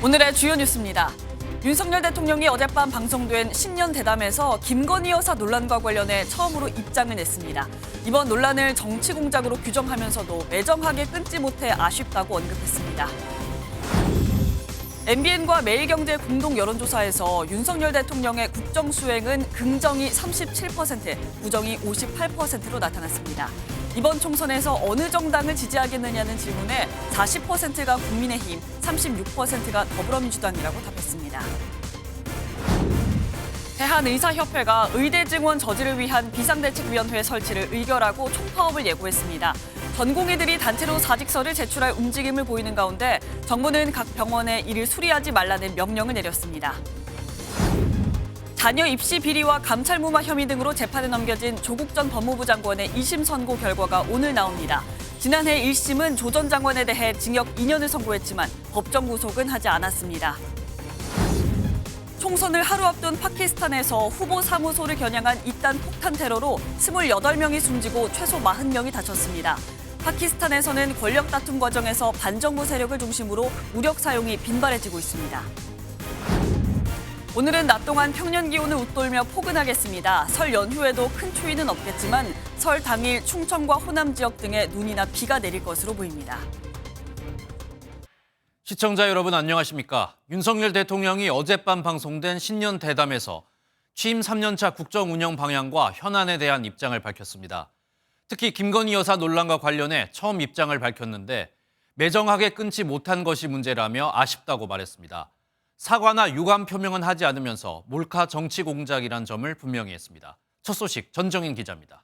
오늘의 주요 뉴스입니다. 윤석열 대통령이 어젯밤 방송된 신년 대담에서 김건희 여사 논란과 관련해 처음으로 입장을 냈습니다. 이번 논란을 정치 공작으로 규정하면서도 매정하게 끊지 못해 아쉽다고 언급했습니다. MBN과 매일경제 공동 여론조사에서 윤석열 대통령의 국정 수행은 긍정이 37%, 부정이 58%로 나타났습니다. 이번 총선에서 어느 정당을 지지하겠느냐는 질문에 40%가 국민의힘, 36%가 더불어민주당이라고 답했습니다. 대한의사협회가 의대 증원 저지를 위한 비상대책위원회 설치를 의결하고 총파업을 예고했습니다. 전공의들이 단체로 사직서를 제출할 움직임을 보이는 가운데 정부는 각 병원에 이를 수리하지 말라는 명령을 내렸습니다. 자녀 입시 비리와 감찰 무마 혐의 등으로 재판에 넘겨진 조국 전 법무부 장관의 2심 선고 결과가 오늘 나옵니다. 지난해 1심은 조 전 장관에 대해 징역 2년을 선고했지만 법정 구속은 하지 않았습니다. 총선을 하루 앞둔 파키스탄에서 후보 사무소를 겨냥한 이딴 폭탄 테러로 28명이 숨지고 최소 40명이 다쳤습니다. 파키스탄에서는 권력 다툼 과정에서 반정부 세력을 중심으로 무력 사용이 빈발해지고 있습니다. 오늘은 낮 동안 평년 기온을 웃돌며 포근하겠습니다. 설 연휴에도 큰 추위는 없겠지만 설 당일 충청과 호남 지역 등에 눈이나 비가 내릴 것으로 보입니다. 시청자 여러분 안녕하십니까? 윤석열 대통령이 어젯밤 방송된 신년 대담에서 취임 3년차 국정 운영 방향과 현안에 대한 입장을 밝혔습니다. 특히 김건희 여사 논란과 관련해 처음 입장을 밝혔는데 매정하게 끊지 못한 것이 문제라며 아쉽다고 말했습니다. 사과나 유감 표명은 하지 않으면서 몰카 정치 공작이란 점을 분명히 했습니다. 첫 소식 전정인 기자입니다.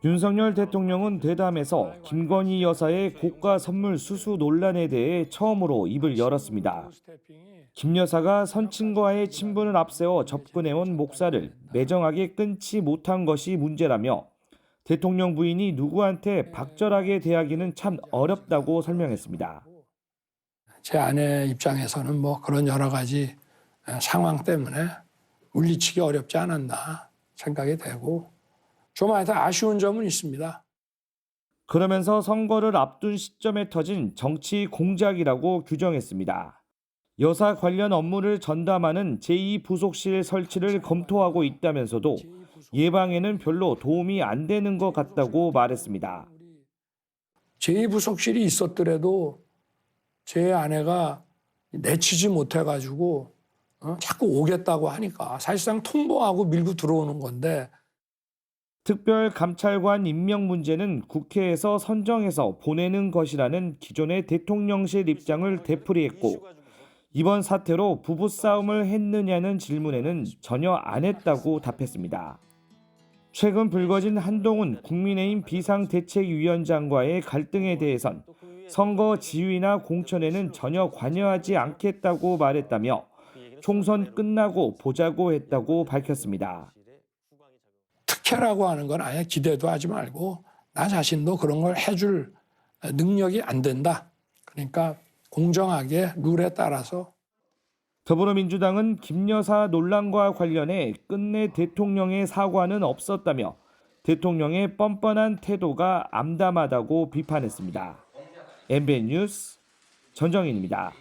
윤석열 대통령은 대담에서 김건희 여사의 고가 선물 수수 논란에 대해 처음으로 입을 열었습니다. 김 여사가 선친과의 친분을 앞세워 접근해온 목사를 매정하게 끊지 못한 것이 문제라며 대통령 부인이 누구한테 박절하게 대하기는 참 어렵다고 설명했습니다. 제 아내 입장에서는 뭐 그런 여러 가지 상황 때문에 물리치기 어렵지 않았나 생각이 되고 좀 아쉬운 점은 있습니다. 그러면서 선거를 앞둔 시점에 터진 정치 공작이라고 규정했습니다. 여사 관련 업무를 전담하는 제2부속실 설치를 검토하고 있다면서도 예방에는 별로 도움이 안 되는 것 같다고 말했습니다. 제2부속실이 있었더라도 제 아내가 내치지 못해가지고 자꾸 오겠다고 하니까 사실상 통보하고 밀고 들어오는 건데 특별감찰관 임명 문제는 국회에서 선정해서 보내는 것이라는 기존의 대통령실 입장을 되풀이했고 이번 사태로 부부싸움을 했느냐는 질문에는 전혀 안 했다고 답했습니다. 최근 불거진 한동훈 국민의힘 비상대책위원장과의 갈등에 대해선 선거 지휘나 공천에는 전혀 관여하지 않겠다고 말했다며 총선 끝나고 보자고 했다고 밝혔습니다. 특혜라고 하는 건 아예 기대도 하지 말고 나 자신도 그런 걸 해줄 능력이 안 된다. 그러니까 공정하게 룰에 따라서. 더불어민주당은 김 여사 논란과 관련해 끝내 대통령의 사과는 없었다며 대통령의 뻔뻔한 태도가 암담하다고 비판했습니다. MBN 뉴스 전정인입니다.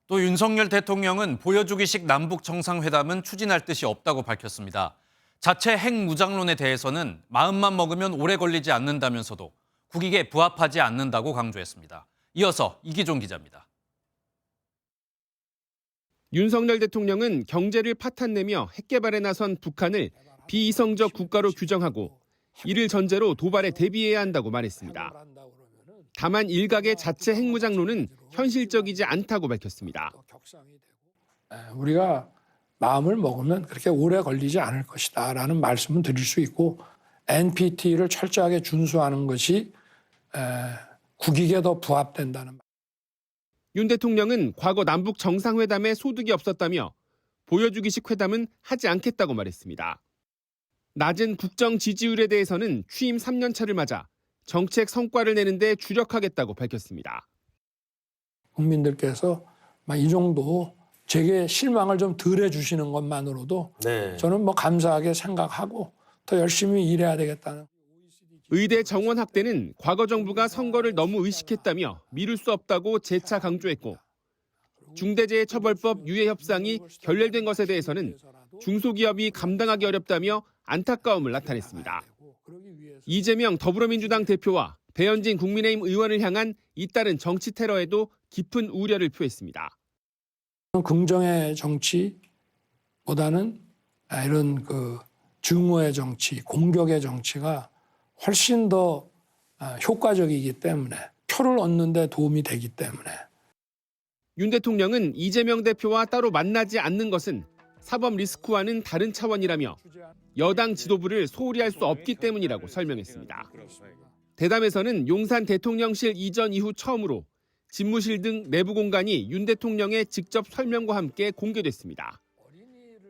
또 윤석열 대통령은 보여주기식 남북 정상회담은 추진할 뜻이 없다고 밝혔습니다. 자체 핵무장론에 대해서는 마음만 먹으면 오래 걸리지 않는다면서도 국익에 부합하지 않는다고 강조했습니다. 이어서 이기종 기자입니다. 윤석열 대통령은 경제를 파탄내며 핵개발에 나선 북한을 비이성적 국가로 규정하고 이를 전제로 도발에 대비해야 한다고 말했습니다. 다만 일각의 자체 핵무장론은 현실적이지 않다고 밝혔습니다. 우리가 마음을 먹으면 그렇게 오래 걸리지 않을 것이다라는 말씀은 드릴 수 있고 NPT를 철저하게 준수하는 것이 국익에 더 부합된다는 말. 윤 대통령은 과거 남북 정상회담에 소득이 없었다며 보여주기식 회담은 하지 않겠다고 말했습니다. 낮은 국정 지지율에 대해서는 취임 3년 차를 맞아 정책 성과를 내는 데 주력하겠다고 밝혔습니다. 국민들께서 이 정도 제게 실망을 좀 덜 해주시는 것만으로도 저는 감사하게 생각하고 더 열심히 일해야 되겠다는. 의대 정원 확대는 과거 정부가 선거를 너무 의식했다며 미룰 수 없다고 재차 강조했고 중대재해처벌법 유예 협상이 결렬된 것에 대해서는 중소기업이 감당하기 어렵다며 안타까움을 나타냈습니다. 이재명 더불어민주당 대표와 배현진 국민의힘 의원을 향한 잇따른 정치 테러에도 깊은 우려를 표했습니다. 긍정의 정치보다는 이런 증오의 정치, 공격의 정치가 훨씬 더 효과적이기 때문에 표를 얻는 데 도움이 되기 때문에 윤 대통령은 이재명 대표와 따로 만나지 않는 것은 사법 리스크와는 다른 차원이라며 여당 지도부를 소홀히 할 수 없기 때문이라고 설명했습니다. 대담에서는 용산 대통령실 이전 이후 처음으로 집무실 등 내부 공간이 윤 대통령의 직접 설명과 함께 공개됐습니다.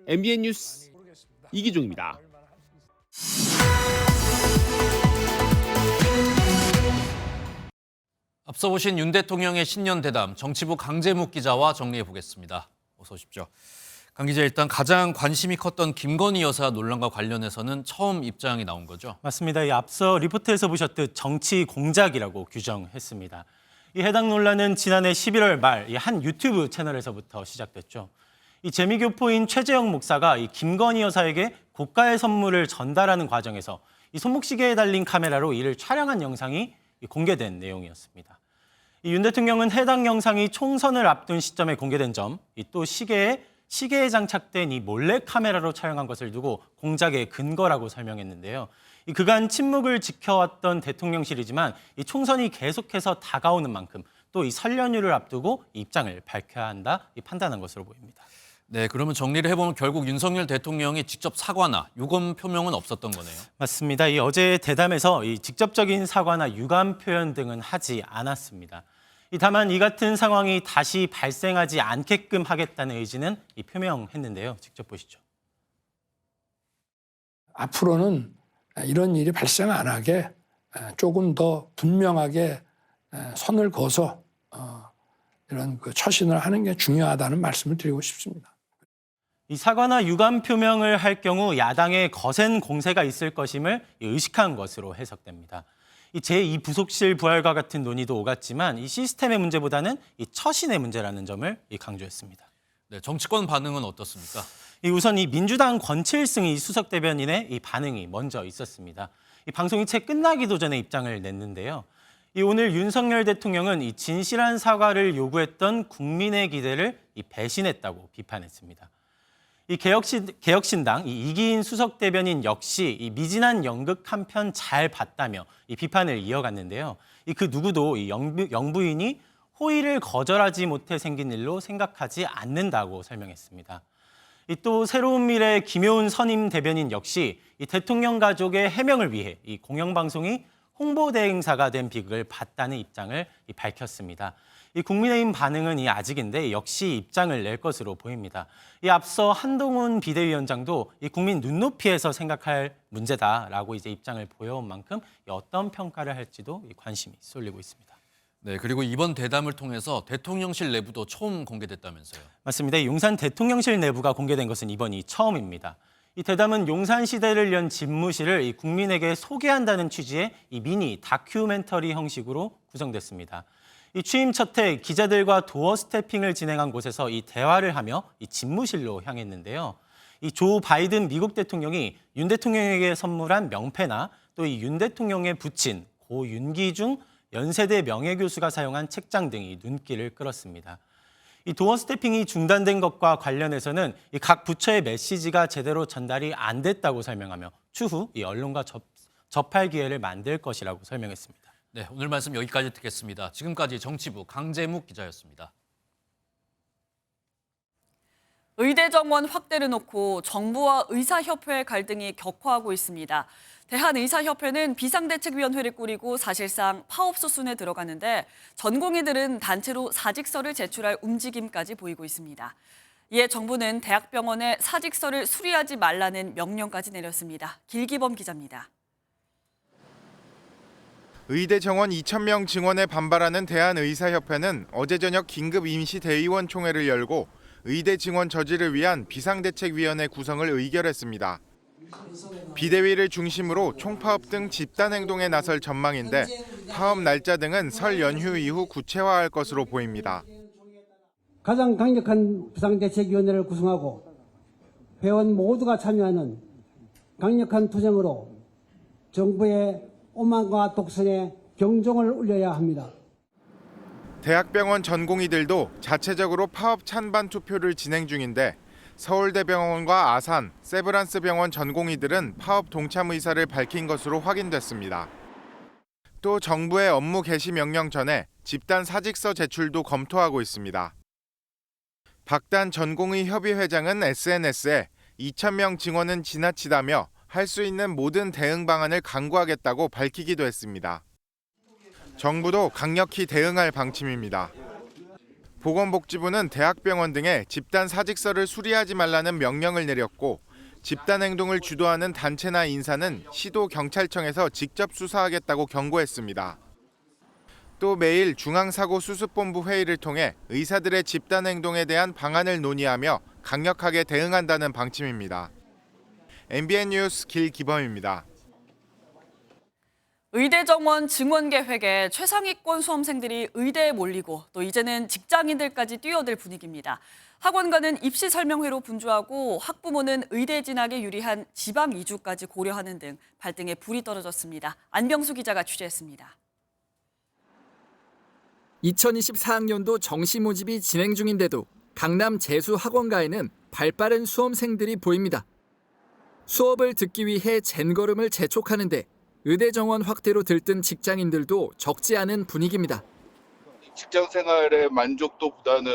MBN 뉴스 이기종입니다. 앞서 보신 윤 대통령의 신년 대담, 정치부 강재묵 기자와 정리해 보겠습니다. 어서 오십시오. 강 기자, 일단 가장 관심이 컸던 김건희 여사 논란과 관련해서는 처음 입장이 나온 거죠? 맞습니다. 이 앞서 리포트에서 보셨듯 정치 공작이라고 규정했습니다. 이 해당 논란은 지난해 11월 말 한 유튜브 채널에서부터 시작됐죠. 이 재미교포인 최재형 목사가 이 김건희 여사에게 고가의 선물을 전달하는 과정에서 이 손목시계에 달린 카메라로 이를 촬영한 영상이 공개된 내용이었습니다. 윤 대통령은 해당 영상이 총선을 앞둔 시점에 공개된 점, 또 시계에 장착된 이 몰래 카메라로 촬영한 것을 두고 공작의 근거라고 설명했는데요. 그간 침묵을 지켜왔던 대통령실이지만 이 총선이 계속해서 다가오는 만큼 또 이 설 연휴를 앞두고 입장을 밝혀야 한다 판단한 것으로 보입니다. 네, 그러면 정리를 해보면 결국 윤석열 대통령이 직접 사과나 유감 표명은 없었던 거네요. 맞습니다. 이 어제 대담에서 이 직접적인 사과나 유감 표현 등은 하지 않았습니다. 다만 이 같은 상황이 다시 발생하지 않게끔 하겠다는 의지는 표명했는데요. 직접 보시죠. 앞으로는 이런 일이 발생 안 하게 조금 더 분명하게 선을 그어서 이런 처신을 하는 게 중요하다는 말씀을 드리고 싶습니다. 이 사과나 유감 표명을 할 경우 야당의 거센 공세가 있을 것임을 의식한 것으로 해석됩니다. 이 제2부속실 부활과 같은 논의도 오갔지만 이 시스템의 문제보다는 이 처신의 문제라는 점을 강조했습니다. 네, 정치권 반응은 어떻습니까? 우선 이 민주당 권칠승 수석 대변인의 이 반응이 먼저 있었습니다. 이 방송이 채 끝나기도 전에 입장을 냈는데요. 오늘 윤석열 대통령은 이 진실한 사과를 요구했던 국민의 기대를 배신했다고 비판했습니다. 이 개혁신당 이기인 수석 대변인 역시 이 미진한 연극 한 편 잘 봤다며 이 비판을 이어갔는데요. 그 누구도 이 영부인이 호의를 거절하지 못해 생긴 일로 생각하지 않는다고 설명했습니다. 또 새로운 미래 김효은 선임 대변인 역시 이 대통령 가족의 해명을 위해 이 공영방송이 홍보대행사가 된 비극을 봤다는 입장을 밝혔습니다. 국민의힘 반응은 아직인데 역시 입장을 낼 것으로 보입니다. 앞서 한동훈 비대위원장도 국민 눈높이에서 생각할 문제다라고 입장을 보여온 만큼 어떤 평가를 할지도 관심이 쏠리고 있습니다. 네, 그리고 이번 대담을 통해서 대통령실 내부도 처음 공개됐다면서요? 맞습니다. 용산 대통령실 내부가 공개된 것은 이번이 처음입니다. 이 대담은 용산 시대를 연 집무실을 국민에게 소개한다는 취지의 미니 다큐멘터리 형식으로 구성됐습니다. 취임 첫 해 기자들과 도어 스태핑을 진행한 곳에서 대화를 하며 집무실로 향했는데요. 조 바이든 미국 대통령이 윤 대통령에게 선물한 명패나 또 윤 대통령의 부친 고 윤기중 연세대 명예교수가 사용한 책장 등이 눈길을 끌었습니다. 도어 스태핑이 중단된 것과 관련해서는 각 부처의 메시지가 제대로 전달이 안 됐다고 설명하며 추후 언론과 접할 기회를 만들 것이라고 설명했습니다. 네, 오늘 말씀 여기까지 듣겠습니다. 지금까지 정치부 강재묵 기자였습니다. 의대 정원 확대를 놓고 정부와 의사협회의 갈등이 격화하고 있습니다. 대한의사협회는 비상대책위원회를 꾸리고 사실상 파업 수순에 들어가는데 전공의들은 단체로 사직서를 제출할 움직임까지 보이고 있습니다. 이에 정부는 대학병원에 사직서를 수리하지 말라는 명령까지 내렸습니다. 길기범 기자입니다. 의대 정원 2,000명 증원에 반발하는 대한의사협회는 어제 저녁 긴급 임시대의원 총회를 열고 의대 증원 저지를 위한 비상대책위원회 구성을 의결했습니다. 비대위를 중심으로 총파업 등 집단 행동에 나설 전망인데 파업 날짜 등은 설 연휴 이후 구체화할 것으로 보입니다. 가장 강력한 비상대책위원회를 구성하고 회원 모두가 참여하는 강력한 투쟁으로 정부의 오만과 독선에 경종을 울려야 합니다. 대학병원 전공의들도 자체적으로 파업 찬반 투표를 진행 중인데 서울대병원과 아산, 세브란스병원 전공의들은 파업 동참 의사를 밝힌 것으로 확인됐습니다. 또 정부의 업무 개시 명령 전에 집단 사직서 제출도 검토하고 있습니다. 박단 전공의 협의회장은 SNS에 2,000명 증원은 지나치다며 할 수 있는 모든 대응 방안을 강구하겠다고 밝히기도 했습니다. 정부도 강력히 대응할 방침입니다. 보건복지부는 대학병원 등에 집단 사직서를 수리하지 말라는 명령을 내렸고 집단 행동을 주도하는 단체나 인사는 시도 경찰청에서 직접 수사하겠다고 경고했습니다. 또 매일 중앙사고수습본부 회의를 통해 의사들의 집단 행동에 대한 방안을 논의하며 강력하게 대응한다는 방침입니다. MBN 뉴스 길기범입니다. 의대 정원 증원 계획에 최상위권 수험생들이 의대에 몰리고 또 이제는 직장인들까지 뛰어들 분위기입니다. 학원가는 입시 설명회로 분주하고 학부모는 의대 진학에 유리한 지방 이주까지 고려하는 등 발등에 불이 떨어졌습니다. 안병수 기자가 취재했습니다. 2024학년도 정시 모집이 진행 중인데도 강남 재수 학원가에는 발빠른 수험생들이 보입니다. 수업을 듣기 위해 젠걸음을 재촉하는데 의대 정원 확대로 들뜬 직장인들도 적지 않은 분위기입니다. 직장 생활의 만족도보다는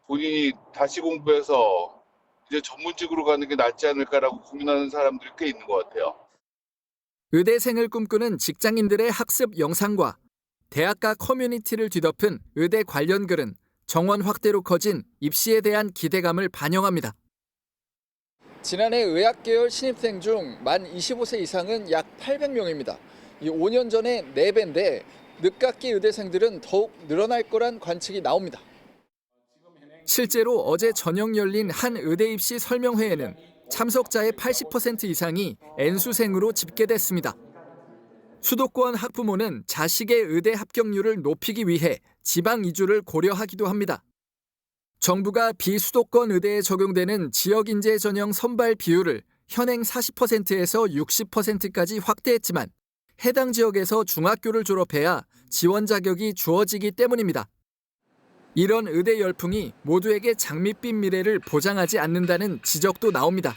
본인이 다시 공부해서 이제 전문직으로 가는 게 낫지 않을까라고 고민하는 사람들이 꽤 있는 것 같아요. 의대생을 꿈꾸는 직장인들의 학습 영상과 대학가 커뮤니티를 뒤덮은 의대 관련 글은 정원 확대로 커진 입시에 대한 기대감을 반영합니다. 지난해 의학계열 신입생 중 만 25세 이상은 약 800명입니다. 5년 전에 4배인데 늦깎이 의대생들은 더욱 늘어날 거란 관측이 나옵니다. 실제로 어제 저녁 열린 한 의대 입시 설명회에는 참석자의 80% 이상이 N수생으로 집계됐습니다. 수도권 학부모는 자식의 의대 합격률을 높이기 위해 지방 이주를 고려하기도 합니다. 정부가 비수도권 의대에 적용되는 지역인재 전형 선발 비율을 현행 40%에서 60%까지 확대했지만 해당 지역에서 중학교를 졸업해야 지원 자격이 주어지기 때문입니다. 이런 의대 열풍이 모두에게 장밋빛 미래를 보장하지 않는다는 지적도 나옵니다.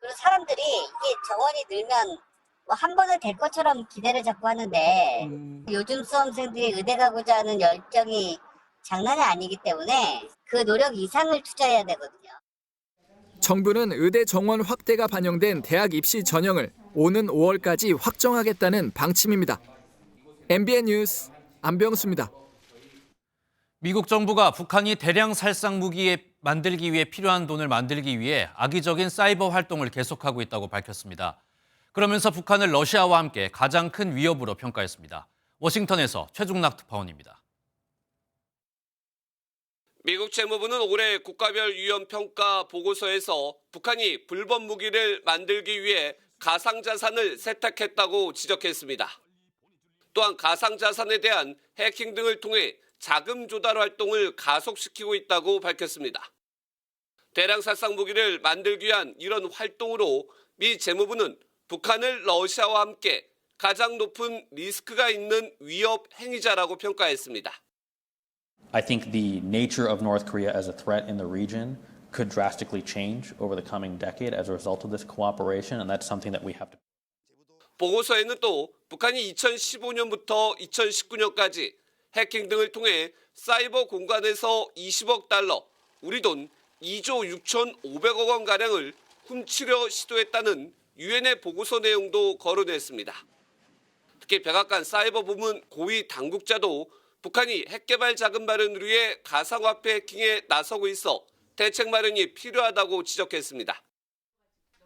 그리고 사람들이 이게 정원이 늘면 한 번은 될 것처럼 기대를 자꾸 하는데 요즘 수험생들이 의대 가고자 하는 열정이 장난이 아니기 때문에 그 노력 이상을 투자해야 되거든요. 정부는 의대 정원 확대가 반영된 대학 입시 전형을 오는 5월까지 확정하겠다는 방침입니다. MBN 뉴스 안병수입니다. 미국 정부가 북한이 대량 살상 무기 만들기 위해 필요한 돈을 만들기 위해 악의적인 사이버 활동을 계속하고 있다고 밝혔습니다. 그러면서 북한을 러시아와 함께 가장 큰 위협으로 평가했습니다. 워싱턴에서 최중락 특파원입니다. 미국 재무부는 올해 국가별 위험평가 보고서에서 북한이 불법 무기를 만들기 위해 가상자산을 세탁했다고 지적했습니다. 또한 가상자산에 대한 해킹 등을 통해 자금 조달 활동을 가속시키고 있다고 밝혔습니다. 대량 살상 무기를 만들기 위한 이런 활동으로 미 재무부는 북한을 러시아와 함께 가장 높은 리스크가 있는 위협 행위자라고 평가했습니다. I think the nature of North Korea as a threat in the region could drastically change over the coming decade as a result of this cooperation, and that's something that we have to. 보고서에는 또 북한이 2015년부터 2019년까지 해킹 등을 통해 사이버 공간에서 20억 달러, 우리 돈 2조 6,500억 원 가량을 훔치려 시도했다는 유엔의 보고서 내용도 거론했습니다. 특히 백악관 사이버 부문 고위 당국자도 북한이 핵개발 자금 마련을 위해 가상화폐 해킹에 나서고 있어 대책 마련이 필요하다고 지적했습니다.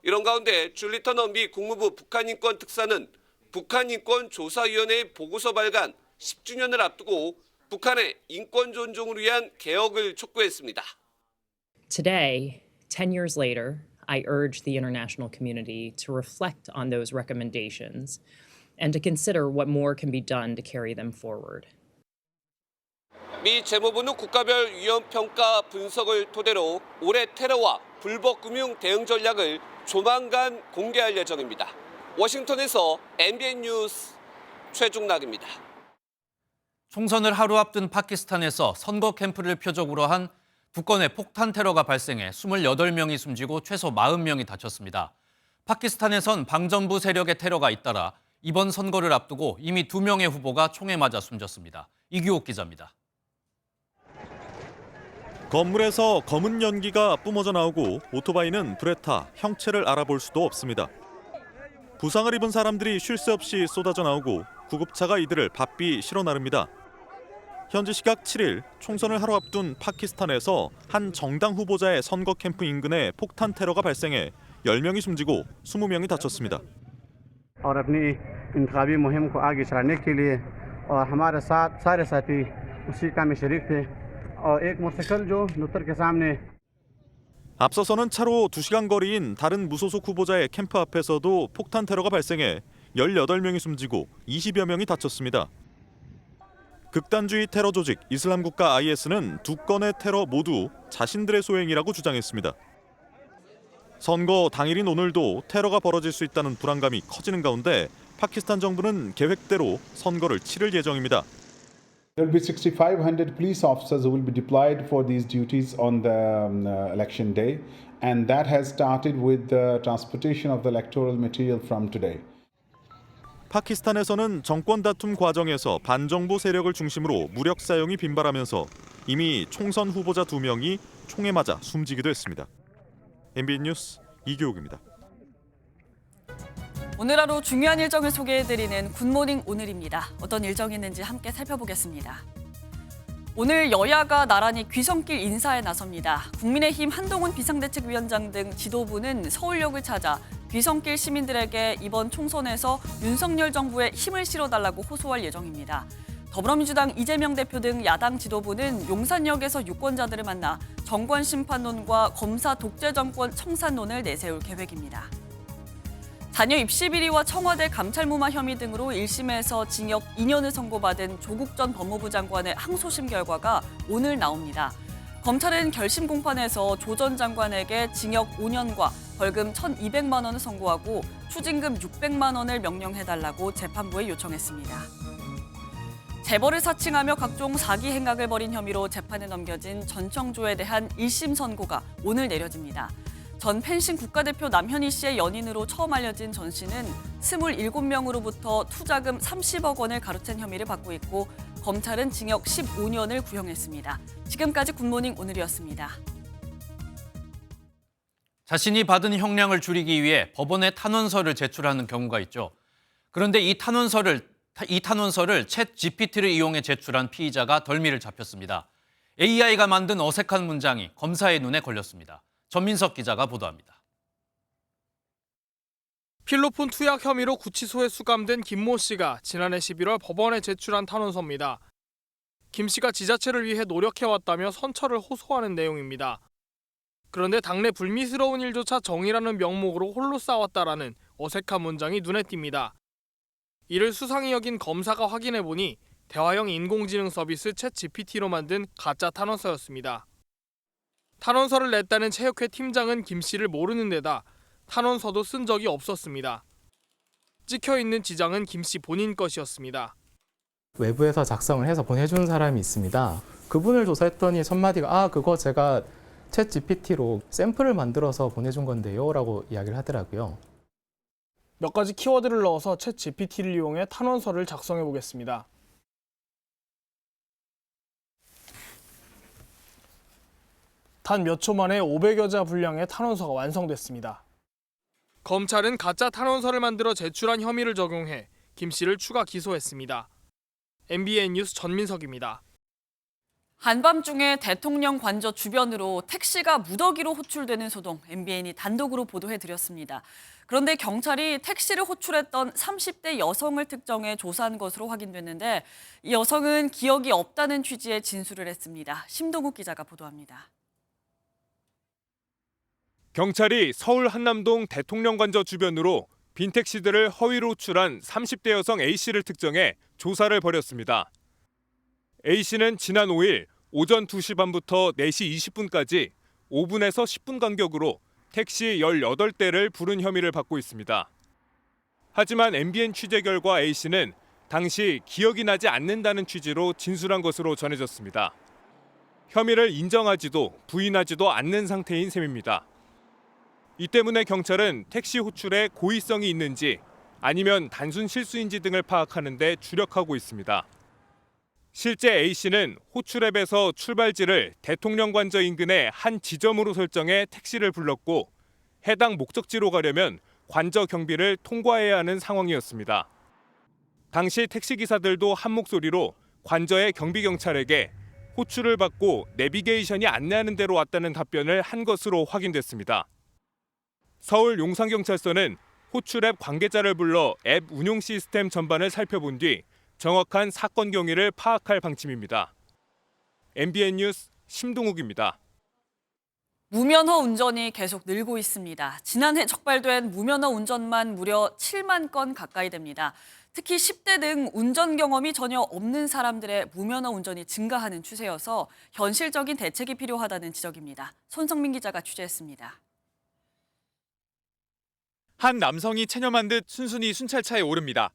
이런 가운데 줄리 터너 미 국무부 북한인권 특사는 북한인권조사위원회의 보고서 발간 10주년을 앞두고 북한의 인권 존중을 위한 개혁을 촉구했습니다. Today, 10 years later, I urge the international community to reflect on those recommendations and to consider what more can be done to carry them forward. 미 재무부는 국가별 위험 평가 분석을 토대로 올해 테러와 불법 금융 대응 전략을 조만간 공개할 예정입니다. 워싱턴에서 MBN 뉴스 최중락입니다. 총선을 하루 앞둔 파키스탄에서 선거 캠프를 표적으로 한 두 건의 폭탄 테러가 발생해 28명이 숨지고 최소 40명이 다쳤습니다. 파키스탄에선 방정부 세력의 테러가 잇따라 이번 선거를 앞두고 이미 2명의 후보가 총에 맞아 숨졌습니다. 이규옥 기자입니다. 건물에서 검은 연기가 뿜어져 나오고 오토바이는 불에 타 형체를 알아볼 수도 없습니다. 부상을 입은 사람들이 쉴 새 없이 쏟아져 나오고 구급차가 이들을 바삐 실어 나릅니다. 현지 시각 7일 총선을 하루 앞둔 파키스탄에서 한 정당 후보자의 선거 캠프 인근에 폭탄 테러가 발생해 10명이 숨지고 20명이 다쳤습니다. और अपनी इंतखाबी मुहिम को आगे चलाने के लिए और हमारे साथ सारे साथी उसी काम में शरीक थे और एक मोटरसाइकिल जो नुतर के सामने 앞서서는 차로 2시간 거리인 다른 무소속 후보자의 캠프 앞에서도 폭탄 테러가 발생해 18명이 숨지고 20여 명이 다쳤습니다. 극단주의 테러 조직 이슬람 국가 IS는 두 건의 테러 모두 자신들의 소행이라고 주장했습니다. 선거 당일인 오늘도 테러가 벌어질 수 있다는 불안감이 커지는 가운데 파키스탄 정부는 계획대로 선거를 치를 예정입니다. There will be 6,500 police officers who will be deployed for these duties on the election day, and that has started with the transportation of the electoral material from today. 파키스탄에서는 정권 다툼 과정에서 반정부 세력을 중심으로 무력 사용이 빈발하면서 이미 총선 후보자 2명이 총에 맞아 숨지기도 했습니다. MBN 뉴스 이규옥입니다. 오늘 하루 중요한 일정을 소개해드리는 굿모닝 오늘입니다. 어떤 일정이 있는지 함께 살펴보겠습니다. 오늘 여야가 나란히 귀성길 인사에 나섭니다. 국민의힘 한동훈 비상대책위원장 등 지도부는 서울역을 찾아 귀성길 시민들에게 이번 총선에서 윤석열 정부에 힘을 실어달라고 호소할 예정입니다. 더불어민주당 이재명 대표 등 야당 지도부는 용산역에서 유권자들을 만나 정권 심판론과 검사 독재 정권 청산론을 내세울 계획입니다. 자녀 입시 비리와 청와대 감찰무마 혐의 등으로 1심에서 징역 2년을 선고받은 조국 전 법무부 장관의 항소심 결과가 오늘 나옵니다. 검찰은 결심 공판에서 조 전 장관에게 징역 5년과 벌금 1,200만 원을 선고하고 추징금 600만 원을 명령해달라고 재판부에 요청했습니다. 재벌을 사칭하며 각종 사기 행각을 벌인 혐의로 재판에 넘겨진 전청조에 대한 1심 선고가 오늘 내려집니다. 전 펜싱 국가대표 남현희 씨의 연인으로 처음 알려진 전 씨는 27명으로부터 투자금 30억 원을 가로챈 혐의를 받고 있고 검찰은 징역 15년을 구형했습니다. 지금까지 굿모닝 오늘이었습니다. 자신이 받은 형량을 줄이기 위해 법원에 탄원서를 제출하는 경우가 있죠. 그런데 이 탄원서를 챗 GPT를 이용해 제출한 피의자가 덜미를 잡혔습니다. AI가 만든 어색한 문장이 검사의 눈에 걸렸습니다. 전민석 기자가 보도합니다. 필로폰 투약 혐의로 구치소에 수감된 김모 씨가 지난해 11월 법원에 제출한 탄원서입니다. 김 씨가 지자체를 위해 노력해왔다며 선처를 호소하는 내용입니다. 그런데 당내 불미스러운 일조차 정의라는 명목으로 홀로 싸웠다라는 어색한 문장이 눈에 띕니다. 이를 수상히 여긴 검사가 확인해보니 대화형 인공지능 서비스 챗 GPT로 만든 가짜 탄원서였습니다. 탄원서를 냈다는 체육회 팀장은 김 씨를 모르는 데다 탄원서도 쓴 적이 없었습니다. 찍혀있는 지장은 김 씨 본인 것이었습니다. 외부에서 작성을 해서 보내준 사람이 있습니다. 그분을 조사했더니 첫마디가 그거 제가 챗 GPT로 샘플을 만들어서 보내준 건데요 라고 이야기를 하더라고요. 몇 가지 키워드를 넣어서 챗 GPT를 이용해 탄원서를 작성해 보겠습니다. 단 몇 초 만에 500여 자 분량의 탄원서가 완성됐습니다. 검찰은 가짜 탄원서를 만들어 제출한 혐의를 적용해 김 씨를 추가 기소했습니다. MBN 뉴스 전민석입니다. 한밤중에 대통령 관저 주변으로 택시가 무더기로 호출되는 소동, MBN이 단독으로 보도해드렸습니다. 그런데 경찰이 택시를 호출했던 30대 여성을 특정해 조사한 것으로 확인됐는데 이 여성은 기억이 없다는 취지의 진술을 했습니다. 심동욱 기자가 보도합니다. 경찰이 서울 한남동 대통령관저 주변으로 빈택시들을 허위로 호출한 30대 여성 A씨를 특정해 조사를 벌였습니다. A씨는 지난 5일 오전 2시 반부터 4시 20분까지 5분에서 10분 간격으로 택시 18대를 부른 혐의를 받고 있습니다. 하지만 MBN 취재 결과 A씨는 당시 기억이 나지 않는다는 취지로 진술한 것으로 전해졌습니다. 혐의를 인정하지도 부인하지도 않는 상태인 셈입니다. 이 때문에 경찰은 택시 호출에 고의성이 있는지 아니면 단순 실수인지 등을 파악하는 데 주력하고 있습니다. 실제 A씨는 호출앱에서 출발지를 대통령관저 인근의 한 지점으로 설정해 택시를 불렀고 해당 목적지로 가려면 관저 경비를 통과해야 하는 상황이었습니다. 당시 택시기사들도 한 목소리로 관저의 경비경찰에게 호출을 받고 내비게이션이 안내하는 대로 왔다는 답변을 한 것으로 확인됐습니다. 서울 용산경찰서는 호출앱 관계자를 불러 앱 운용 시스템 전반을 살펴본 뒤 정확한 사건 경위를 파악할 방침입니다. MBN 뉴스 심동욱입니다. 무면허 운전이 계속 늘고 있습니다. 지난해 적발된 무면허 운전만 무려 7만 건 가까이 됩니다. 특히 10대 등 운전 경험이 전혀 없는 사람들의 무면허 운전이 증가하는 추세여서 현실적인 대책이 필요하다는 지적입니다. 손성민 기자가 취재했습니다. 한 남성이 체념한 듯 순순히 순찰차에 오릅니다.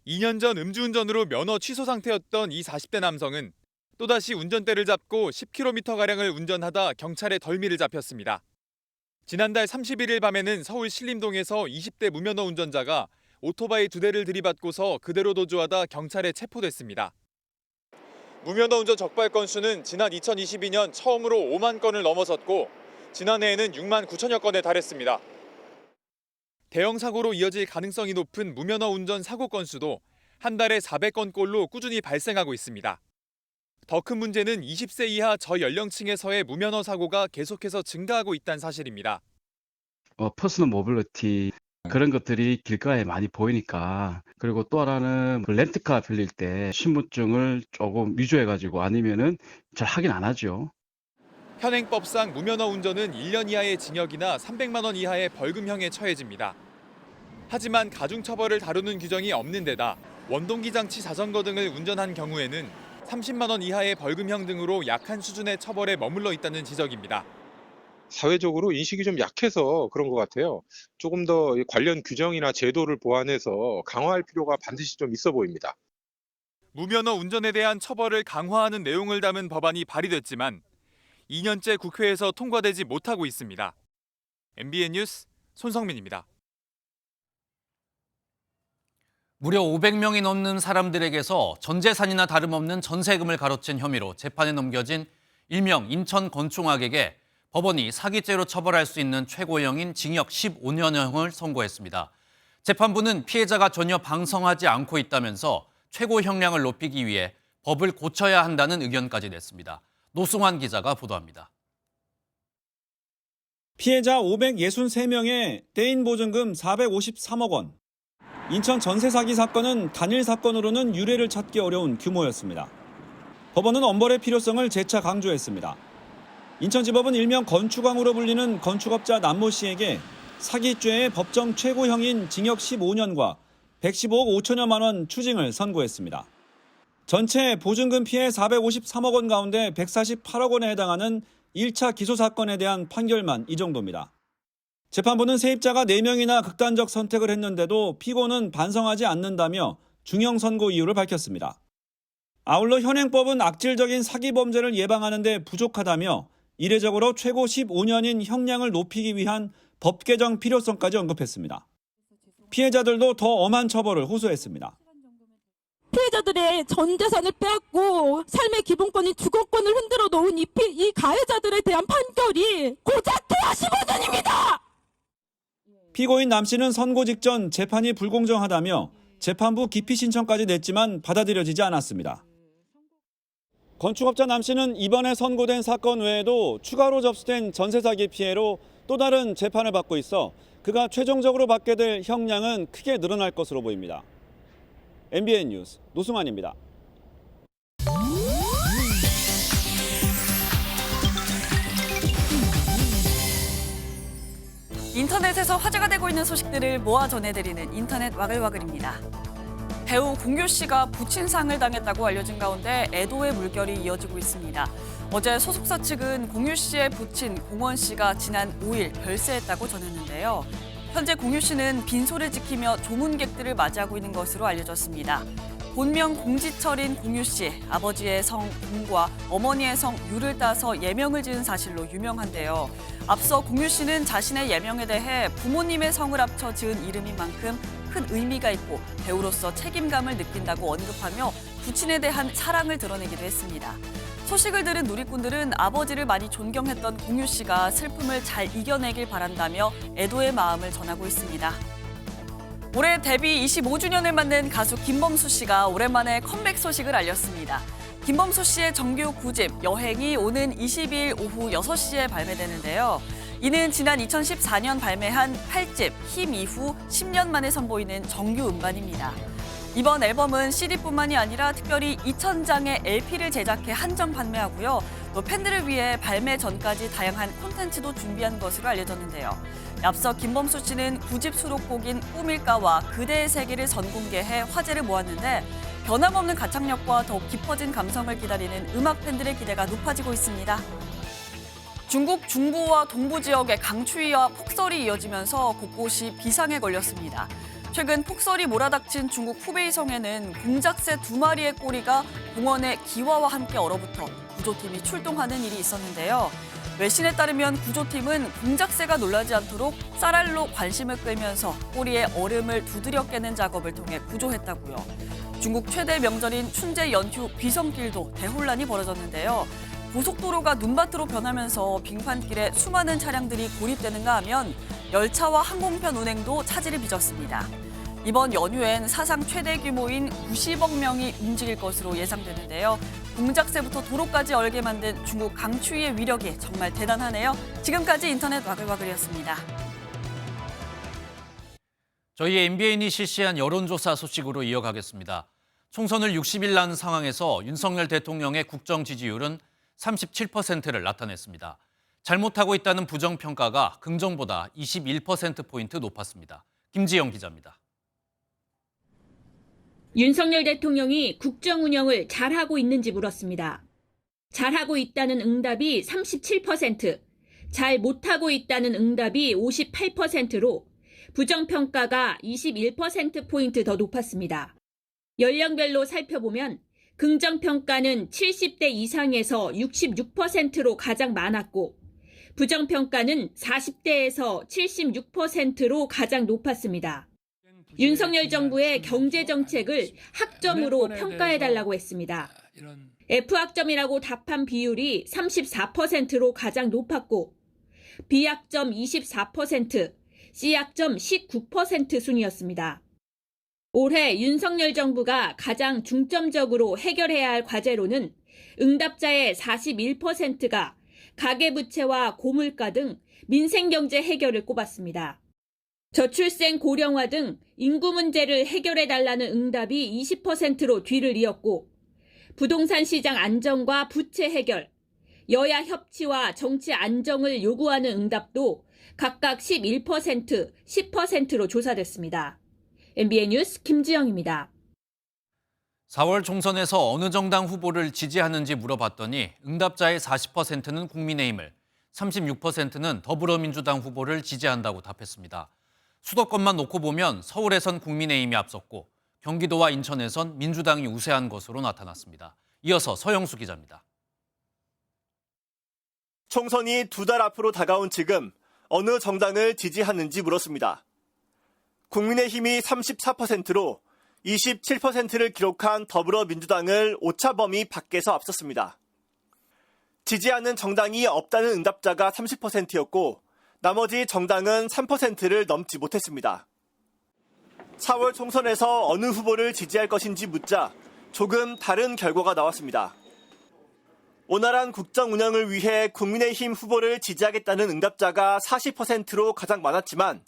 2년 전 음주운전으로 면허 취소 상태였던 이 40대 남성은 또다시 운전대를 잡고 10km가량을 운전하다 경찰에 덜미를 잡혔습니다. 지난달 31일 밤에는 서울 신림동에서 20대 무면허 운전자가 오토바이 2대를 들이받고서 그대로 도주하다 경찰에 체포됐습니다. 무면허 운전 적발 건수는 지난 2022년 처음으로 5만 건을 넘어섰고 지난해에는 6만 9천여 건에 달했습니다. 대형 사고로 이어질 가능성이 높은 무면허 운전 사고 건수도 한 달에 400건꼴로 꾸준히 발생하고 있습니다. 더 큰 문제는 20세 이하 저연령층에서의 무면허 사고가 계속해서 증가하고 있다는 사실입니다. 퍼스널 모빌리티 그런 것들이 길가에 많이 보이니까, 그리고 또 하나는 렌트카 빌릴 때 신분증을 조금 위조해가지고 아니면은 잘 확인 안 하죠. 현행법상 무면허 운전은 1년 이하의 징역이나 300만 원 이하의 벌금형에 처해집니다. 하지만 가중처벌을 다루는 규정이 없는 데다 원동기 장치 자전거 등을 운전한 경우에는 30만 원 이하의 벌금형 등으로 약한 수준의 처벌에 머물러 있다는 지적입니다. 사회적으로 인식이 좀 약해서 그런 것 같아요. 조금 더 관련 규정이나 제도를 보완해서 강화할 필요가 반드시 좀 있어 보입니다. 무면허 운전에 대한 처벌을 강화하는 내용을 담은 법안이 발의됐지만 2년째 국회에서 통과되지 못하고 있습니다. MBN 뉴스 손성민입니다. 무려 500명이 넘는 사람들에게서 전 재산이나 다름없는 전세금을 가로챈 혐의로 재판에 넘겨진 일명 인천 건축학에게 법원이 사기죄로 처벌할 수 있는 최고형인 징역 15년형을 선고했습니다. 재판부는 피해자가 전혀 방성하지 않고 있다면서 최고 형량을 높이기 위해 법을 고쳐야 한다는 의견까지 냈습니다. 노승환 기자가 보도합니다. 피해자 563명의 떼인 보증금 453억 원. 인천 전세 사기 사건은 단일 사건으로는 유례를 찾기 어려운 규모였습니다. 법원은 엄벌의 필요성을 재차 강조했습니다. 인천지법은 일명 건축왕으로 불리는 건축업자 남모 씨에게 사기죄의 법정 최고형인 징역 15년과 115억 5천여만 원 추징을 선고했습니다. 전체 보증금 피해 453억 원 가운데 148억 원에 해당하는 1차 기소 사건에 대한 판결만 이 정도입니다. 재판부는 세입자가 4명이나 극단적 선택을 했는데도 피고는 반성하지 않는다며 중형 선고 이유를 밝혔습니다. 아울러 현행법은 악질적인 사기 범죄를 예방하는 데 부족하다며 이례적으로 최고 15년인 형량을 높이기 위한 법 개정 필요성까지 언급했습니다. 피해자들도 더 엄한 처벌을 호소했습니다. 피해자들의 전 재산을 빼앗고 삶의 기본권인 주거권을 흔들어 놓은 이 가해자들에 대한 판결이 고작 15년입니다. 피고인 남 씨는 선고 직전 재판이 불공정하다며 재판부 기피 신청까지 냈지만 받아들여지지 않았습니다. 건축업자 남 씨는 이번에 선고된 사건 외에도 추가로 접수된 전세 사기 피해로 또 다른 재판을 받고 있어 그가 최종적으로 받게 될 형량은 크게 늘어날 것으로 보입니다. MBN 뉴스 노승환입니다. 인터넷에서 화제가 되고 있는 소식들을 모아 전해드리는 인터넷 와글와글입니다. 배우 공유 씨가 부친상을 당했다고 알려진 가운데 애도의 물결이 이어지고 있습니다. 어제 소속사 측은 공유 씨의 부친 공원 씨가 지난 5일 별세했다고 전했는데요. 현재 공유 씨는 빈소를 지키며 조문객들을 맞이하고 있는 것으로 알려졌습니다. 본명 공지철인 공유 씨, 아버지의 성 공과 어머니의 성 유를 따서 예명을 지은 사실로 유명한데요. 앞서 공유 씨는 자신의 예명에 대해 부모님의 성을 합쳐 지은 이름인 만큼 큰 의미가 있고 배우로서 책임감을 느낀다고 언급하며 부친에 대한 사랑을 드러내기도 했습니다. 소식을 들은 누리꾼들은 아버지를 많이 존경했던 공유 씨가 슬픔을 잘 이겨내길 바란다며 애도의 마음을 전하고 있습니다. 올해 데뷔 25주년을 맞는 가수 김범수 씨가 오랜만에 컴백 소식을 알렸습니다. 김범수 씨의 정규 9집 여행이 오는 22일 오후 6시에 발매되는데요. 이는 지난 2014년 발매한 8집 힘 이후 10년 만에 선보이는 정규 음반입니다. 이번 앨범은 CD뿐만이 아니라 특별히 2,000장의 LP를 제작해 한정 판매하고요. 또 팬들을 위해 발매 전까지 다양한 콘텐츠도 준비한 것으로 알려졌는데요. 앞서 김범수 씨는 9집 수록곡인 꿈일까와 그대의 세계를 선공개해 화제를 모았는데 변함없는 가창력과 더욱 깊어진 감성을 기다리는 음악 팬들의 기대가 높아지고 있습니다. 중국 중부와 동부 지역에 강추위와 폭설이 이어지면서 곳곳이 비상에 걸렸습니다. 최근 폭설이 몰아닥친 중국 후베이성에는 공작새 2마리의 꼬리가 공원의 기와와 함께 얼어붙어 구조팀이 출동하는 일이 있었는데요. 외신에 따르면 구조팀은 공작새가 놀라지 않도록 쌀알로 관심을 끌면서 꼬리에 얼음을 두드려 깨는 작업을 통해 구조했다고요. 중국 최대 명절인 춘제 연휴 귀성길도 대혼란이 벌어졌는데요. 고속도로가 눈밭으로 변하면서 빙판길에 수많은 차량들이 고립되는가 하면 열차와 항공편 운행도 차질을 빚었습니다. 이번 연휴엔 사상 최대 규모인 90억 명이 움직일 것으로 예상되는데요. 공작새부터 도로까지 얼게 만든 중국 강추위의 위력이 정말 대단하네요. 지금까지 인터넷 와글와글이었습니다. 저희 MBN이 실시한 여론조사 소식으로 이어가겠습니다. 총선을 60일 난 상황에서 윤석열 대통령의 국정 지지율은 37%를 나타냈습니다. 잘못하고 있다는 부정평가가 긍정보다 21%포인트 높았습니다. 김지영 기자입니다. 윤석열 대통령이 국정 운영을 잘하고 있는지 물었습니다. 잘하고 있다는 응답이 37%, 잘 못하고 있다는 응답이 58%로 부정평가가 21%포인트 더 높았습니다. 연령별로 살펴보면 긍정평가는 70대 이상에서 66%로 가장 많았고 부정평가는 40대에서 76%로 가장 높았습니다. 윤석열 정부의 경제 정책을 학점으로 평가해달라고 했습니다. F학점이라고 답한 비율이 34%로 가장 높았고 B학점 24%, C학점 19% 순이었습니다. 올해 윤석열 정부가 가장 중점적으로 해결해야 할 과제로는 응답자의 41%가 가계부채와 고물가 등 민생경제 해결을 꼽았습니다. 저출생 고령화 등 인구 문제를 해결해달라는 응답이 20%로 뒤를 이었고 부동산 시장 안정과 부채 해결, 여야 협치와 정치 안정을 요구하는 응답도 각각 11%, 10%로 조사됐습니다. MBN 뉴스 김지영입니다. 4월 총선에서 어느 정당 후보를 지지하는지 물어봤더니 응답자의 40%는 국민의힘을, 36%는 더불어민주당 후보를 지지한다고 답했습니다. 수도권만 놓고 보면 서울에선 국민의힘이 앞섰고 경기도와 인천에선 민주당이 우세한 것으로 나타났습니다. 이어서 서영수 기자입니다. 총선이 2달 앞으로 다가온 지금 어느 정당을 지지하는지 물었습니다. 국민의힘이 34%로 27%를 기록한 더불어민주당을 오차 범위 밖에서 앞섰습니다. 지지하는 정당이 없다는 응답자가 30%였고 나머지 정당은 3%를 넘지 못했습니다. 4월 총선에서 어느 후보를 지지할 것인지 묻자 조금 다른 결과가 나왔습니다. 원활한 국정 운영을 위해 국민의힘 후보를 지지하겠다는 응답자가 40%로 가장 많았지만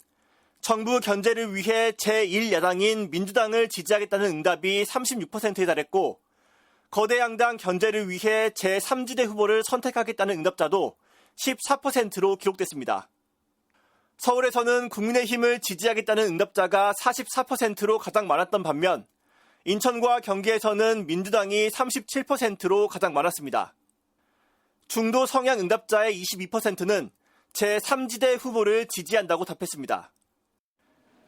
정부 견제를 위해 제1야당인 민주당을 지지하겠다는 응답이 36%에 달했고 거대 양당 견제를 위해 제3지대 후보를 선택하겠다는 응답자도 14%로 기록됐습니다. 서울에서는 국민의힘을 지지하겠다는 응답자가 44%로 가장 많았던 반면 인천과 경기에서는 민주당이 37%로 가장 많았습니다. 중도 성향 응답자의 22%는 제3지대 후보를 지지한다고 답했습니다.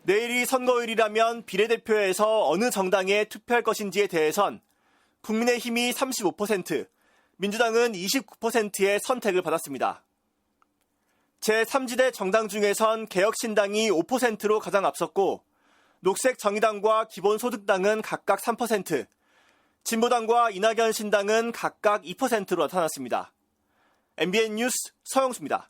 내일이 선거일이라면 비례대표에서 어느 정당에 투표할 것인지에 대해선 국민의힘이 35%, 민주당은 29%의 선택을 받았습니다. 제3지대 정당 중에선 개혁신당이 5%로 가장 앞섰고 녹색정의당과 기본소득당은 각각 3%, 진보당과 이낙연 신당은 각각 2%로 나타났습니다. MBN 뉴스 서영수입니다.